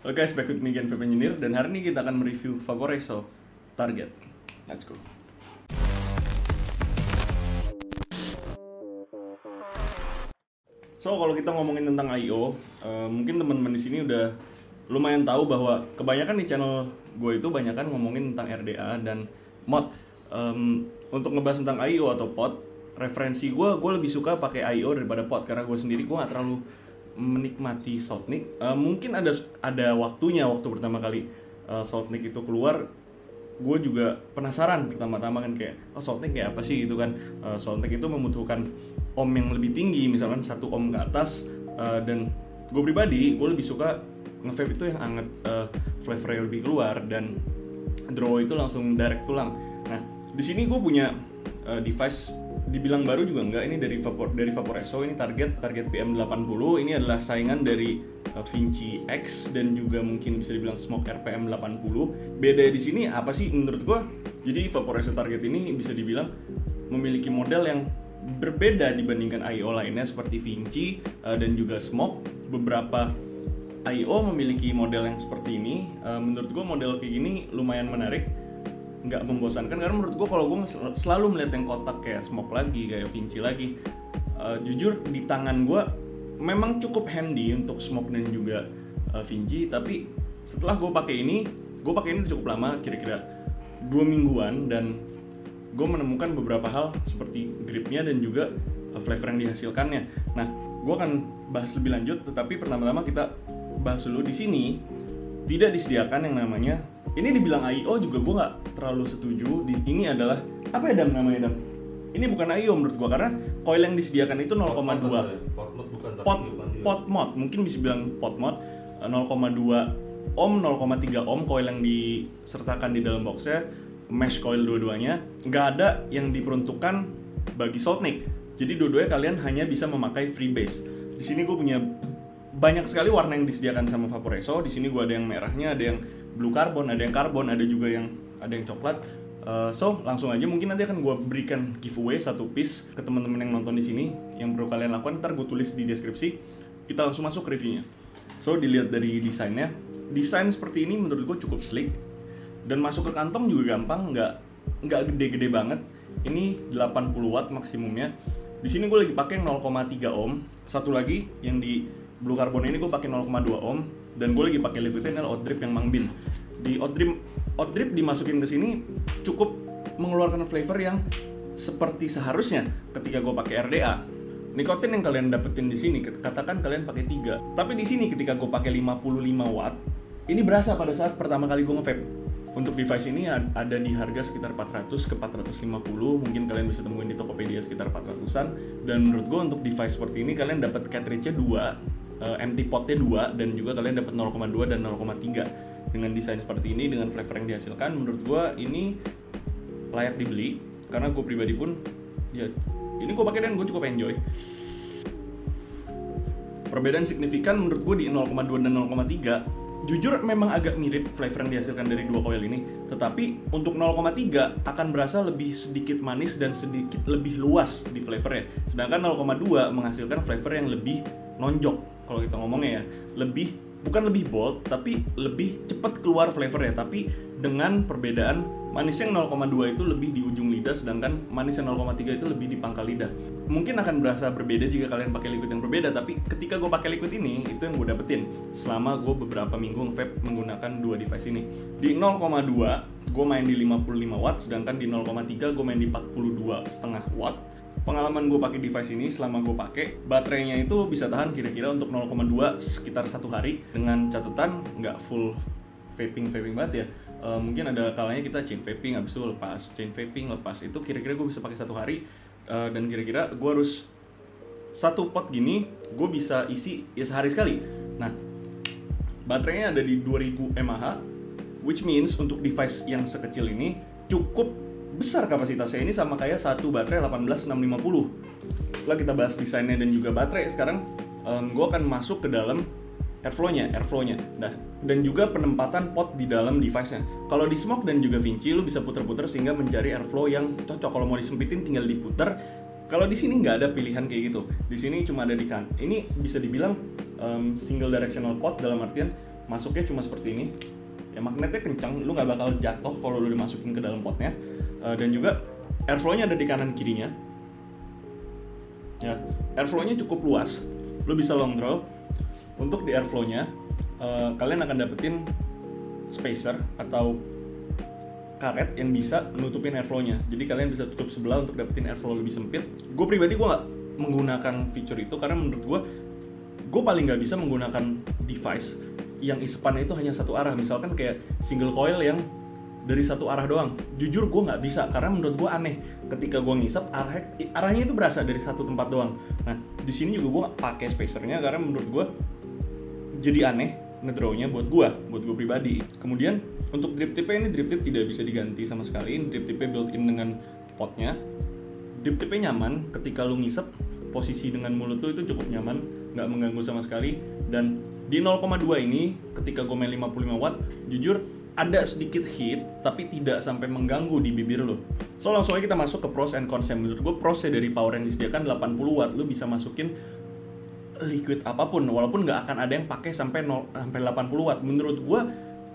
Oke, guys, back with me again, Vape Engineer. Dan hari ini kita akan mereview Vaporesso Target. Let's go. So, kalau kita ngomongin tentang I/O, mungkin teman-teman di sini udah lumayan tahu bahwa kebanyakan di channel gue itu banyakan ngomongin tentang RDA dan mod. Untuk ngebahas tentang I/O atau pod, referensi gue lebih suka pakai I/O daripada pod, karena gue sendiri gue nggak terlalu menikmati Soundnik. Mungkin ada waktunya, waktu pertama kali Soundnik itu keluar, gue juga penasaran pertama-tama kan, kayak Soundnik kayak apa sih gitu kan. Soundnik itu membutuhkan ohm yang lebih tinggi, misalkan 1 ohm ke atas, dan gue pribadi gue lebih suka nge-vape itu yang anget, flavornya lebih keluar, dan draw itu langsung direct tulang. Nah, di sini gue punya device, dibilang baru juga enggak, ini dari Vaporesso, ini target PM80. Ini adalah saingan dari Vinci X dan juga mungkin bisa dibilang Smoke RPM80. Beda di sini apa sih menurut gua? Jadi Vaporesso Target ini bisa dibilang memiliki model yang berbeda dibandingkan I/O lainnya seperti Vinci dan juga Smoke. Beberapa I/O memiliki model yang seperti ini. Menurut gua model kayak gini lumayan menarik, nggak membosankan, karena menurut gue kalau gue selalu melihat yang kotak kayak Smoke lagi, kayak Vinci lagi, jujur di tangan gue memang cukup handy untuk Smoke dan juga Vinci. Tapi setelah gue pakai ini udah cukup lama, kira-kira 2 mingguan, dan gue menemukan beberapa hal seperti gripnya dan juga flavor yang dihasilkannya. Nah, gue akan bahas lebih lanjut, tetapi pertama-tama kita bahas dulu. Di sini tidak disediakan yang namanya, ini dibilang I/O juga gue nggak terlalu setuju. Ini adalah apa ya, Dam, namanya, Dam? Ini bukan I/O menurut gue, karena coil yang disediakan itu 0,2 pot mod, mungkin bisa bilang pot mod, 0,2 ohm, 0,3 ohm coil yang disertakan di dalam boxnya, mesh coil dua-duanya. Nggak ada yang diperuntukkan bagi Soundnik, jadi dua-duanya kalian hanya bisa memakai freebase. Di sini gue punya banyak sekali warna yang disediakan sama Vaporesso. Di sini gue ada yang merahnya, ada yang blue carbon, ada yang karbon, ada juga yang coklat. So langsung aja, mungkin nanti akan gue berikan giveaway 1 piece ke teman-teman yang nonton di sini. Yang perlu kalian lakukan, ntar gue tulis di deskripsi. Kita langsung masuk ke reviewnya. So dilihat dari desainnya, desain seperti ini menurut gue cukup sleek, dan masuk ke kantong juga gampang, nggak gede-gede banget. Ini 80 watt maksimumnya. Di sini gue lagi pakai 0,3 ohm. Satu lagi yang di blue carbon ini gue pakai 0,2 ohm, dan gue lagi pakai liquidnya Oddrip yang Mangbin. Di Oddrip dimasukin ke sini cukup mengeluarkan flavor yang seperti seharusnya ketika gue pakai RDA. Nikotin yang kalian dapetin di sini, katakan kalian pakai 3, tapi di sini ketika gue pakai 55 watt, ini berasa pada saat pertama kali gue nge-vape. Untuk device ini ada di harga sekitar 400 ke 450, mungkin kalian bisa temuin di Tokopedia sekitar 400-an. Dan menurut gue untuk device seperti ini kalian dapat cartridge-nya 2, empty pot-nya 2, dan juga kalian dapat 0,2 dan 0,3. Dengan desain seperti ini, dengan flavor yang dihasilkan, menurut gue ini layak dibeli, karena gue pribadi pun ya ini gue pakai dan gue cukup enjoy. Perbedaan signifikan menurut gue di 0,2 dan 0,3. Jujur memang agak mirip flavor yang dihasilkan dari dua coil ini, tetapi untuk 0,3 akan berasa lebih sedikit manis dan sedikit lebih luas di flavornya. Sedangkan 0,2 menghasilkan flavor yang lebih nonjok, kalau kita ngomongnya ya, bukan lebih bold, tapi lebih cepat keluar flavornya. Tapi dengan perbedaan, manis yang 0,2 itu lebih di ujung lidah, sedangkan manis yang 0,3 itu lebih di pangkal lidah. Mungkin akan berasa berbeda jika kalian pakai liquid yang berbeda, tapi ketika gue pakai liquid ini, itu yang gue dapetin selama gue beberapa minggu nge-vape menggunakan dua device ini. Di 0,2 gue main di 55 watt, sedangkan di 0,3 gue main di 42,5 watt. Pengalaman gue pakai device ini, selama gue pakai, baterainya itu bisa tahan kira-kira untuk 0,2 sekitar 1 hari, dengan catatan nggak full vaping banget ya. Mungkin ada kalanya kita chain vaping, habis itu lepas, itu kira-kira gue bisa pakai 1 hari, dan kira-kira gue harus 1 pot gini gue bisa isi ya sehari sekali. Nah, baterainya ada di 2000 mAh, which means untuk device yang sekecil ini cukup besar kapasitasnya. Ini sama kayak satu baterai 18650. Setelah kita bahas desainnya dan juga baterai, sekarang gue akan masuk ke dalam airflow-nya. Nah, dan juga penempatan pot di dalam device-nya. Kalau di Smoke dan juga Vinci, lu bisa puter-puter sehingga mencari airflow yang cocok. Kalau mau disempitin tinggal diputer. Kalau di sini nggak ada pilihan kayak gitu. Di sini cuma ada di kan. Ini bisa dibilang single directional pot, dalam artian masuknya cuma seperti ini. Ya magnetnya kencang, lu nggak bakal jatuh kalau lu dimasukin ke dalam potnya. Dan juga airflow-nya ada di kanan kirinya. Ya, airflow-nya cukup luas. Lu bisa long draw. Untuk di airflow-nya, kalian akan dapetin spacer atau karet yang bisa nutupin airflow-nya. Jadi kalian bisa tutup sebelah untuk dapetin airflow lebih sempit. Gue pribadi gue nggak menggunakan feature itu karena menurut gue paling nggak bisa menggunakan device yang isepannya itu hanya satu arah. Misalkan kayak single coil yang dari satu arah doang. Jujur gue nggak bisa karena menurut gue aneh. Ketika gue ngisep arahnya itu berasa dari satu tempat doang. Nah di sini juga gue nggak pakai spacernya karena menurut gue jadi aneh ngedrawnya buat gue pribadi. Kemudian untuk drip tipnya, ini drip tip tidak bisa diganti sama sekali. Ini drip tipnya built in dengan potnya. Drip tipnya nyaman, ketika lu ngisep posisi dengan mulut lu itu cukup nyaman, nggak mengganggu sama sekali. Dan di 0,2 ini ketika gue main 55 watt, jujur ada sedikit heat tapi tidak sampai mengganggu di bibir lo. So langsung aja kita masuk ke pros and cons. Menurut gue prosnya dari power yang disediakan 80 watt, lo bisa masukin liquid apapun walaupun nggak akan ada yang pakai sampai 80 watt. Menurut gue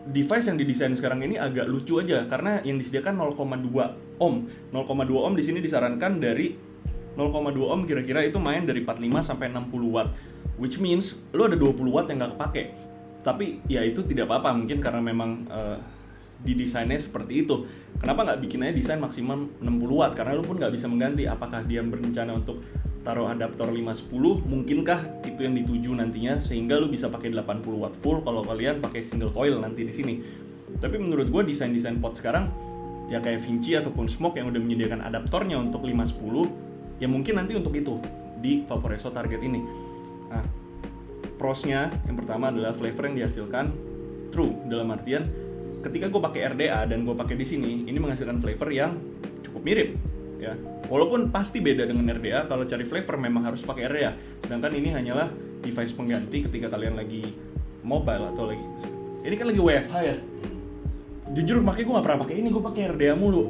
device yang didesain sekarang ini agak lucu aja karena yang disediakan 0,2 ohm. 0,2 ohm di sini disarankan dari 0,2 ohm kira-kira itu main dari 45 sampai 60 watt. Which means lo ada 20 watt yang nggak kepake. Tapi ya itu tidak apa-apa, mungkin karena memang didesainnya seperti itu. Kenapa nggak bikin aja desain maksimum 60 watt? Karena lo pun nggak bisa mengganti. Apakah dia berencana untuk taruh adaptor 510? Mungkinkah itu yang dituju nantinya sehingga lo bisa pakai 80 watt full kalau kalian pakai single coil nanti di sini. Tapi menurut gue desain-desain pot sekarang ya kayak Vinci ataupun Smoke yang udah menyediakan adaptornya untuk 510, ya mungkin nanti untuk itu di Vaporesso Target ini. Nah, prosnya yang pertama adalah flavor yang dihasilkan true, dalam artian ketika gue pakai RDA dan gue pakai di sini, ini menghasilkan flavor yang cukup mirip ya. Walaupun pasti beda dengan RDA, kalau cari flavor memang harus pakai RDA. Sedangkan ini hanyalah device pengganti ketika kalian lagi mobile atau lagi ini kan lagi WFH ya. Jujur makanya gue nggak pernah pakai ini, gue pakai RDA mulu.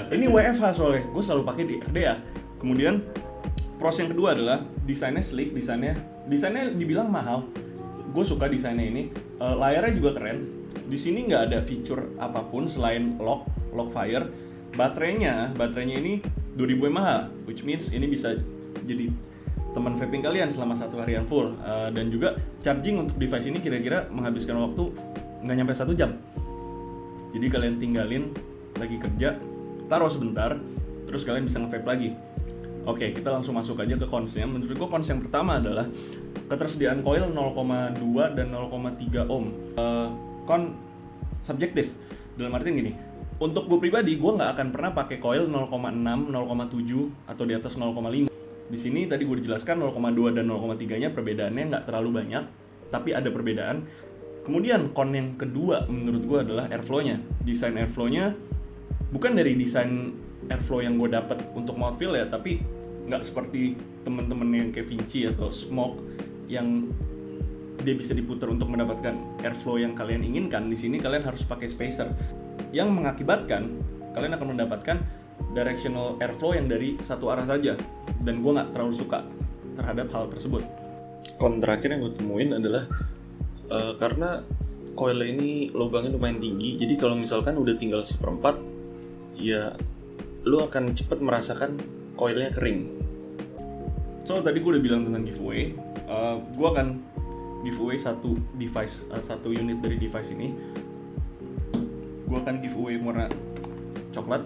Ini WFH soalnya, gue selalu pakai di RDA. Kemudian pros yang kedua adalah desainnya sleek, desainnya dibilang mahal. Gue suka desainnya ini. Layarnya juga keren. Di sini nggak ada fitur apapun selain lock fire. Baterainya ini 2000 mAh, which means ini bisa jadi teman vaping kalian selama satu harian full. Dan juga charging untuk device ini kira-kira menghabiskan waktu nggak nyampe 1 jam. Jadi kalian tinggalin lagi kerja, taruh sebentar, terus kalian bisa nge-vape lagi. Oke, kita langsung masuk aja ke cons-nya. Menurut gue cons yang pertama adalah ketersediaan coil 0,2 dan 0,3 ohm. Con subjektif, dalam artian gini, untuk gue pribadi, gue nggak akan pernah pakai coil 0,6, 0,7 atau di atas 0,5. Di sini tadi gue dijelaskan 0,2 dan 0,3-nya perbedaannya nggak terlalu banyak, tapi ada perbedaan. Kemudian con yang kedua menurut gue adalah airflow-nya. Desain airflow-nya bukan dari desain airflow yang gue dapat untuk mouthfeel ya, tapi nggak seperti temen-temen yang kayak Vinci atau Smoke yang dia bisa diputar untuk mendapatkan airflow yang kalian inginkan. Di sini kalian harus pakai spacer yang mengakibatkan kalian akan mendapatkan directional airflow yang dari satu arah saja, dan gue nggak terlalu suka terhadap hal tersebut. Kon terakhir yang gue temuin adalah karena coil ini lubangnya lumayan tinggi, jadi kalau misalkan udah tinggal 1/4 ya lu akan cepat merasakan coilnya kering. So tadi gue udah bilang tentang giveaway, gue akan giveaway satu device, satu unit dari device ini. Gue akan giveaway warna coklat,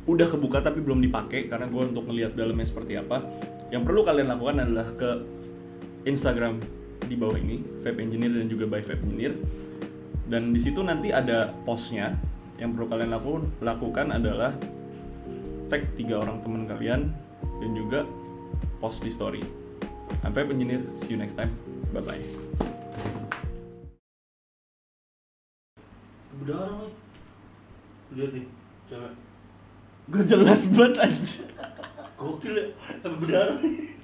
udah kebuka tapi belum dipakai karena gue untuk ngelihat dalamnya seperti apa. Yang perlu kalian lakukan adalah ke Instagram di bawah ini, Vape Engineer dan juga by Vape Engineer, dan di situ nanti ada postnya. Yang perlu kalian lakukan adalah tag 3 orang teman kalian dan juga post di story. I'm Vape Engineer, see you next time, bye bye. Berdarah nih. Lihat nih, cewek. Gue jelas banget aja. Gokil ya, berdarah nih.